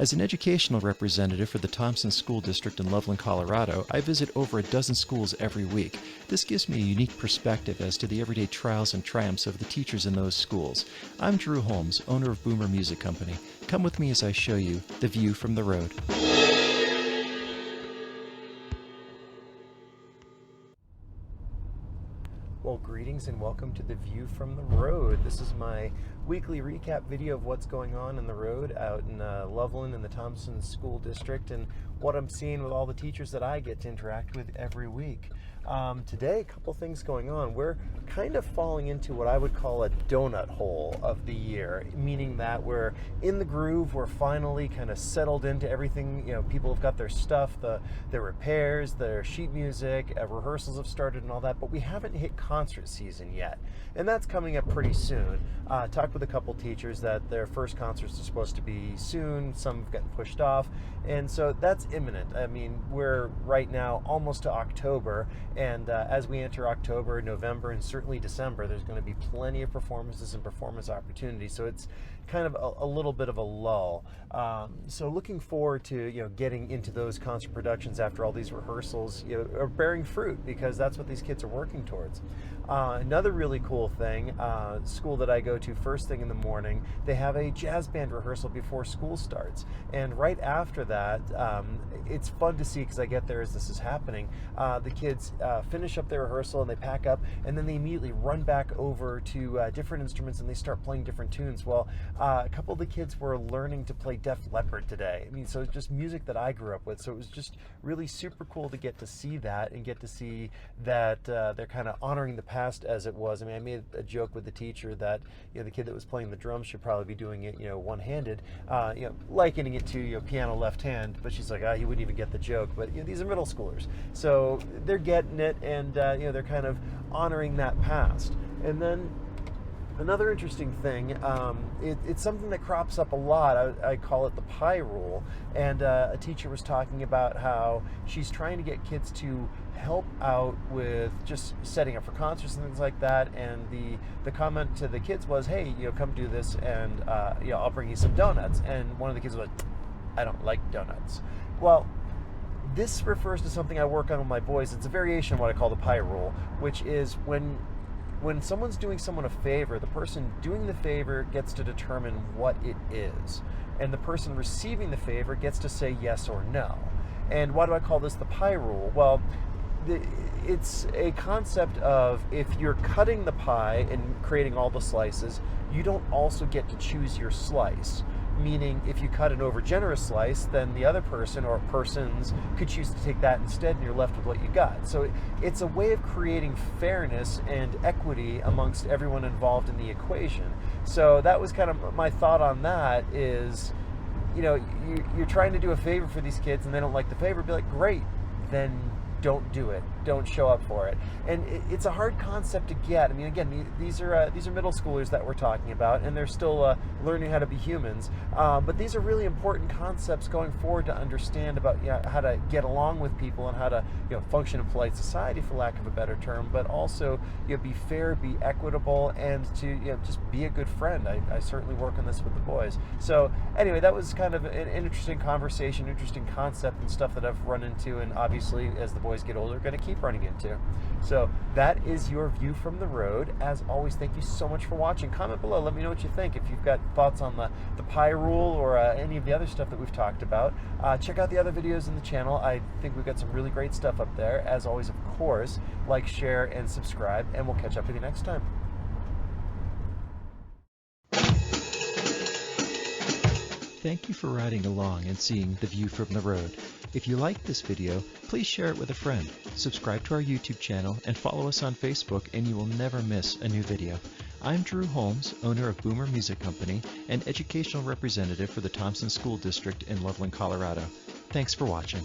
As an educational representative for the Thompson School District in Loveland, Colorado, I visit over a dozen schools every week. This gives me a unique perspective as to the everyday trials and triumphs of the teachers in those schools. I'm Drew Holmes, owner of Boomer Music Company. Come with me as I show you the view from the road. Well, greetings and welcome to the View from the Road. This is my weekly recap video of what's going on in the road out in Loveland in the Thompson School District and what I'm seeing with all the teachers that I get to interact with every week. Today, a couple things going on. We're kind of falling into what I would call a donut hole of the year, meaning that we're in the groove, we're finally kind of settled into everything. You know, people have got their stuff, their repairs, their sheet music, rehearsals have started and all that, but we haven't hit concert season yet. And that's coming up pretty soon. Talked with a couple teachers that their first concerts are supposed to be soon, some have gotten pushed off, and so that's imminent. I mean, we're right now almost to October, and as we enter October, November, and certainly December, there's going to be plenty of performances and performance opportunities. So it's kind of a little bit of a lull. So looking forward to getting into those concert productions after all these rehearsals are bearing fruit, because that's what these kids are working towards. Another really cool thing, school that I go to first thing in the morning, they have a jazz band rehearsal before school starts, and right after that, it's fun to see because I get there as this is happening. The kids finish up their rehearsal and they pack up, and then they immediately run back over to different instruments and they start playing different tunes. Well, a couple of the kids were learning to play Def Leppard today. I mean, so it's just music that I grew up with, so it was just really super cool to get to see that and get to see that they're kind of honoring the past as it was. I mean, I made a joke with the teacher that the kid that was playing the drums should probably be doing it one-handed, likening it to piano left hand, but she's like, he wouldn't even get the joke. But these are middle schoolers, so they're getting it, and they're kind of honoring that past. And then another interesting thing, it's something that crops up a lot. I call it the pie rule. And a teacher was talking about how she's trying to get kids to help out with just setting up for concerts and things like that. And the comment to the kids was, hey, come do this, and I'll bring you some donuts. And one of the kids was like, I don't like donuts. Well, this refers to something I work on with my boys. It's a variation of what I call the pie rule, which is when someone's doing someone a favor, the person doing the favor gets to determine what it is, and the person receiving the favor gets to say yes or no. And why do I call this the pie rule? Well, it's a concept of, if you're cutting the pie and creating all the slices, you don't also get to choose your slice. Meaning, if you cut an over-generous slice, then the other person or persons could choose to take that instead, and you're left with what you got. So it's a way of creating fairness and equity amongst everyone involved in the equation. So that was kind of my thought on that is, you're trying to do a favor for these kids and they don't like the favor, be like, great, then don't do it. Don't show up for it. And it's a hard concept to get. I mean, again, these are middle schoolers that we're talking about, and they're still learning how to be humans. But these are really important concepts going forward to understand about how to get along with people and how to function in polite society, for lack of a better term. But also be fair, be equitable, and to just be a good friend. I certainly work on this with the boys. So anyway, that was kind of an interesting conversation, interesting concept, and stuff that I've run into, and obviously as the boys get older, going to keep running into. So that is your view from the road. As always, thank you so much for watching. Comment below, let me know what you think. If you've got thoughts on the pie rule or any of the other stuff that we've talked about, check out the other videos in the channel. I think we've got some really great stuff up there. As always, of course, like, share, and subscribe, and we'll catch up with you next time. Thank you for riding along and seeing the view from the road. If you liked this video, please share it with a friend. Subscribe to our YouTube channel and follow us on Facebook, and you will never miss a new video. I'm Drew Holmes, owner of Boomer Music Company and educational representative for the Thompson School District in Loveland, Colorado. Thanks for watching.